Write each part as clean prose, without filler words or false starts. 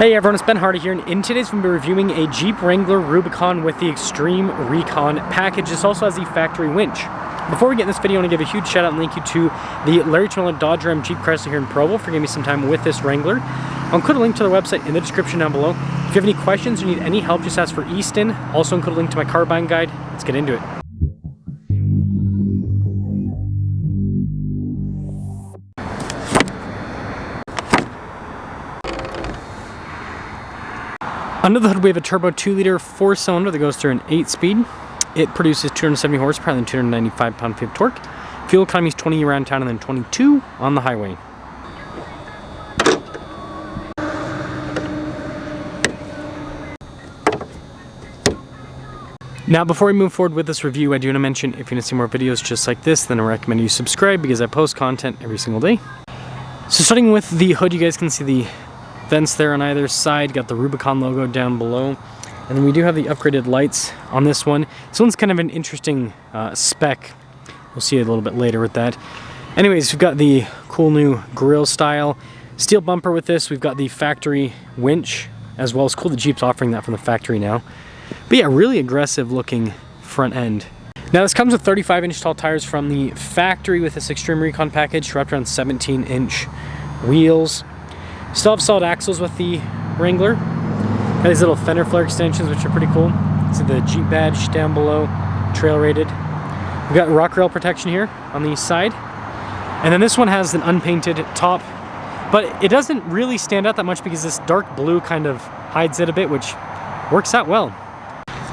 Hey everyone, it's Ben Hardy here, and in today's we'll be reviewing a Jeep Wrangler Rubicon with the Xtreme Recon package. This also has the factory winch. Before we get in this video, I want to give a huge shout out and thank you to the Larry Tumella Dodge Ram Jeep Chrysler here in Provo for giving me some time with this Wrangler. I'll include a link to their website in the description down below. If you have any questions or need any help, just ask for Easton. Also include a link to my car buying guide. Let's get into it. Under the hood we have a turbo 2-liter 4-cylinder that goes through an 8-speed. It produces 270 horsepower and 295 pound-feet of torque. Fuel economy is 20 around town and then 22 on the highway. Now before we move forward with this review, I do want to mention if you want to see more videos just like this, then I recommend you subscribe because I post content every single day. So starting with the hood, you guys can see the vents there on either side, got the Rubicon logo down below, and then we do have the upgraded lights on this one. This one's kind of an interesting spec. We'll see it a little bit later with that. Anyways, we've got the cool new grille style steel bumper with this. We've got the factory winch as well. It's cool the Jeep's offering that from the factory now. But yeah, really aggressive looking front end. Now this comes with 35-inch tall tires from the factory with this Xtreme Recon package, wrapped around 17-inch wheels. Still have solid axles with the Wrangler. Got these little fender flare extensions, which are pretty cool. See the Jeep badge down below, trail rated. We've got rock rail protection here on the side. And then this one has an unpainted top, but it doesn't really stand out that much because this dark blue kind of hides it a bit, which works out well.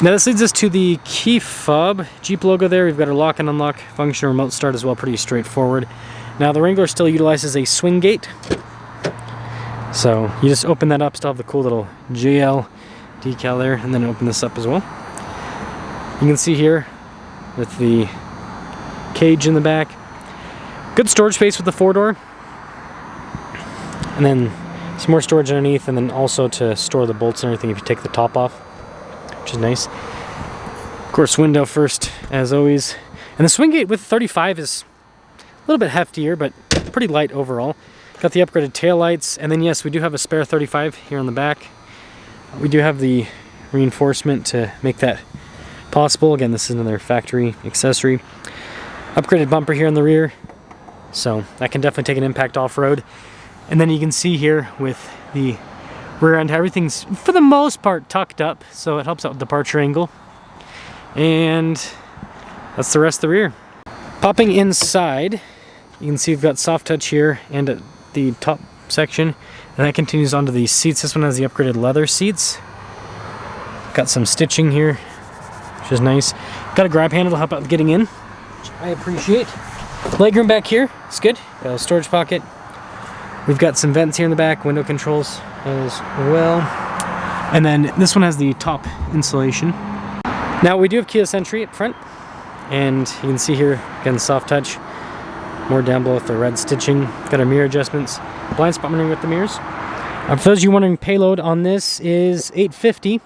Now this leads us to the key fob. Jeep logo there. We've got our lock and unlock function, remote start as well, pretty straightforward. Now the Wrangler still utilizes a swing gate. So you just open that up, still have the cool little JL decal there, and then open this up as well. You can see here with the cage in the back. Good storage space with the 4-door. And then some more storage underneath, and then also to store the bolts and everything if you take the top off, which is nice. Of course, window first, as always. And the swing gate with 35 is a little bit heftier, but pretty light overall. Got the upgraded taillights, and then yes, we do have a spare 35 here on the back. We do have the reinforcement to make that possible. Again, this is another factory accessory. Upgraded bumper here in the rear, so that can definitely take an impact off-road. And then you can see here with the rear end, everything's for the most part tucked up, so it helps out with departure angle. And that's the rest of the rear. Popping inside, you can see we've got soft touch here and at the top section, and that continues onto the seats. This one has the upgraded leather seats. Got some stitching here, which is nice. Got a grab handle to help out with getting in, which I appreciate. Legroom back here, it's good. Got a storage pocket. We've got some vents here in the back, window controls as well. And then this one has the top insulation. Now we do have keyless entry up front, and you can see here, again, soft touch. More down below with the red stitching. Got our mirror adjustments. Blind spot monitoring with the mirrors. For those of you wondering, payload on this is 850.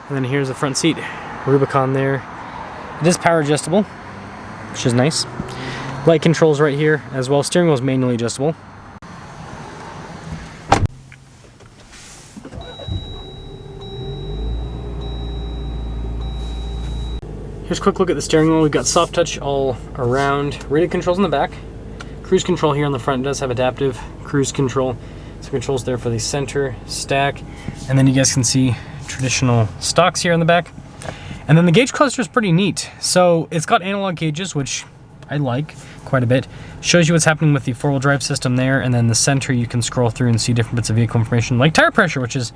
And then here's the front seat. Rubicon there. It is power adjustable, which is nice. Light controls right here as well. Steering wheel is manually adjustable. Here's a quick look at the steering wheel. We've got soft touch all around. Radio controls in the back. Cruise control here on the front. It does have adaptive cruise control. Some controls there for the center stack. And then you guys can see traditional stocks here in the back. And then the gauge cluster is pretty neat. So it's got analog gauges, which I like quite a bit. Shows you what's happening with the 4-wheel drive system there. And then the center you can scroll through and see different bits of vehicle information, like tire pressure, which is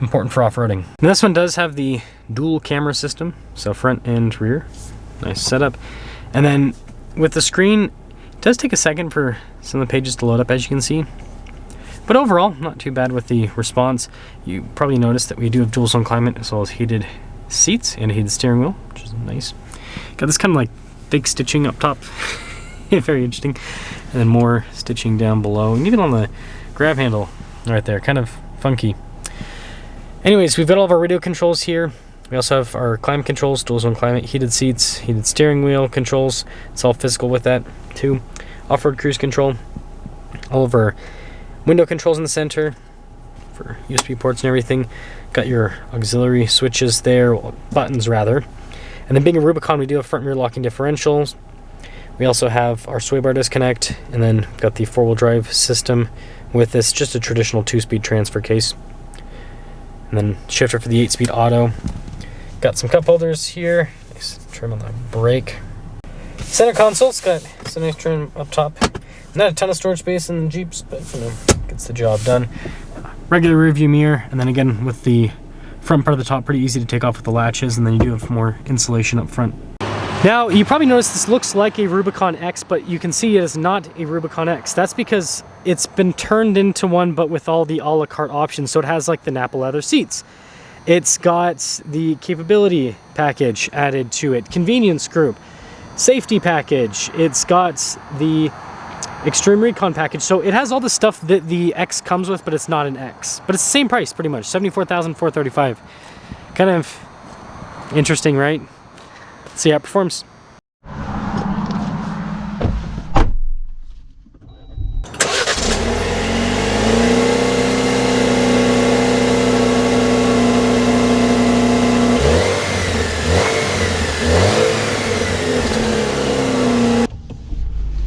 important for off-roading. Now this one does have the dual camera system, so front and rear. Nice setup. And then with the screen, it does take a second for some of the pages to load up, as you can see. But overall, not too bad with the response. You probably noticed that we do have dual zone climate as well as heated seats and a heated steering wheel, which is nice. Got this kind of like fake stitching up top. Very interesting. And then more stitching down below, and even on the grab handle right there, kind of funky. Anyways, we've got all of our radio controls here. We also have our climate controls, dual zone climate, heated seats, heated steering wheel controls. It's all physical with that too. Off-road cruise control. All of our window controls in the center for USB ports and everything. Got your auxiliary switches there, well, buttons rather. And then being a Rubicon, we do have front and rear locking differentials. We also have our sway bar disconnect, and then we've got the 4-wheel drive system with this, just a traditional 2-speed transfer case. And then shifter for the 8-speed auto. Got some cup holders here. Nice trim on the brake. Center console's got some nice trim up top. Not a ton of storage space in the Jeeps, but you know, gets the job done. Regular rear view mirror, and then again with the front part of the top, pretty easy to take off with the latches, and then you do have more insulation up front. Now, you probably noticed this looks like a Rubicon X, but you can see it is not a Rubicon X. That's because it's been turned into one, but with all the a la carte options. So it has like the Napa leather seats. It's got the capability package added to it, convenience group, safety package. It's got the Xtreme Recon package. So it has all the stuff that the X comes with, but it's not an X. But it's the same price, pretty much, $74,435. Kind of interesting, right? See how it performs.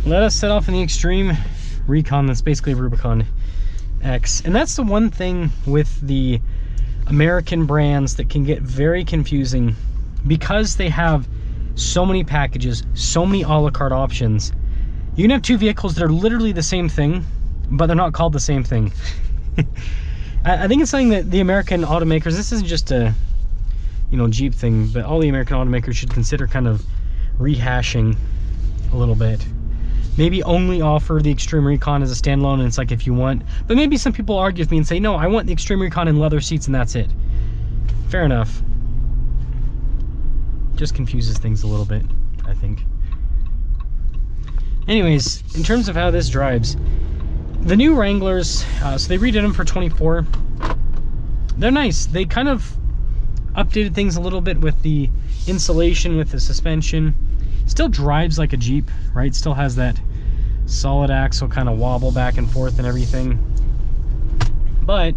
Let us set off in the Xtreme Recon. That's basically a Rubicon X. And that's the one thing with the American brands that can get very confusing, because they have so many packages, so many a la carte options. You can have two vehicles that are literally the same thing, but they're not called the same thing. I think it's something that the American automakers, this isn't just a, you know, Jeep thing, but all the American automakers should consider kind of rehashing a little bit. Maybe only offer the Xtreme Recon as a standalone, and it's like if you want, but maybe some people argue with me and say, no, I want the Xtreme Recon in leather seats and that's it. Fair enough. Just confuses things a little bit, I think. Anyways, in terms of how this drives, the new Wranglers, so they redid them for 24. They're nice. They kind of updated things a little bit with the insulation, with the suspension. Still drives like a Jeep, right? Still has that solid axle kind of wobble back and forth and everything. But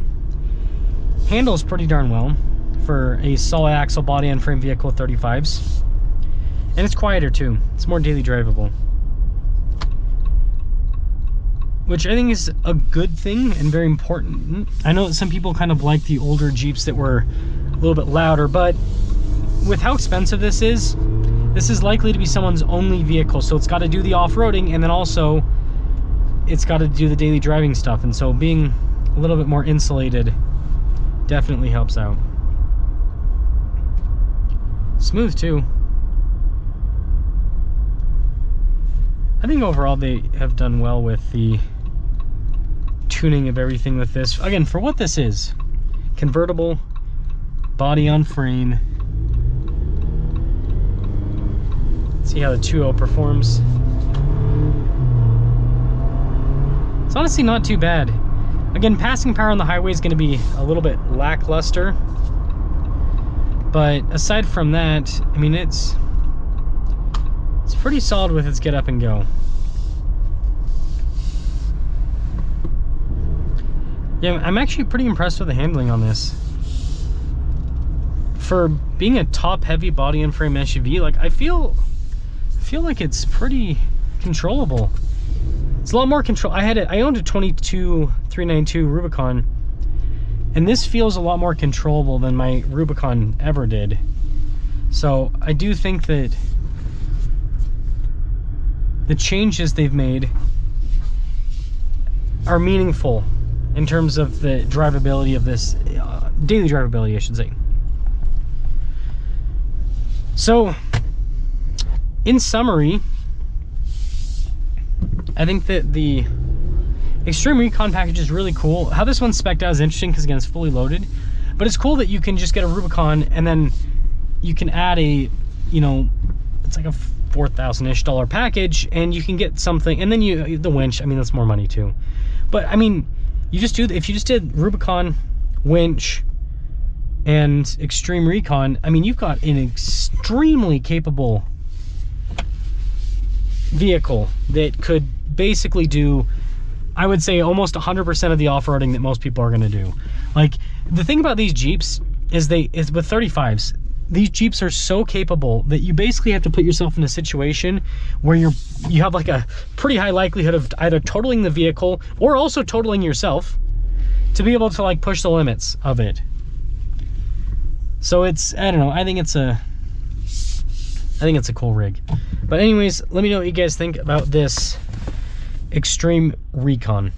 handles pretty darn well for a solid axle body and frame vehicle with 35s. And it's quieter too. It's more daily drivable, which I think is a good thing and very important. I know that some people kind of like the older Jeeps that were a little bit louder, but with how expensive this is likely to be someone's only vehicle. So it's got to do the off-roading, and then also it's got to do the daily driving stuff. And so being a little bit more insulated definitely helps out. Smooth too. I think overall they have done well with the tuning of everything with this. Again, for what this is, convertible, body on frame. See how the 2.0 performs. It's honestly not too bad. Again, passing power on the highway is going to be a little bit lackluster, but aside from that, I mean, it's pretty solid with its get up and go. Yeah, I'm actually pretty impressed with the handling on this. For being a top heavy body and frame SUV, like I feel like it's pretty controllable. It's a lot more control. I owned a 22392 Rubicon, and this feels a lot more controllable than my Rubicon ever did. So I do think that the changes they've made are meaningful in terms of the drivability of this, daily drivability, I should say. So, in summary, I think that the Xtreme Recon package is really cool. How this one's spec'd out is interesting because, again, it's fully loaded. But it's cool that you can just get a Rubicon and then you can add a, you know, it's like a $4,000-ish package, and you can get something, and then the winch, I mean, that's more money too. But I mean, you just do, if you just did Rubicon, winch, and Xtreme Recon, I mean, you've got an extremely capable vehicle that could basically do, I would say, almost 100% of the off-roading that most people are going to do. Like, the thing about these Jeeps is with 35s, these Jeeps are so capable that you basically have to put yourself in a situation where you have like a pretty high likelihood of either totaling the vehicle or also totaling yourself to be able to like push the limits of it. So it's, I don't know, I think it's a cool rig. But anyways, let me know what you guys think about this Xtreme Recon.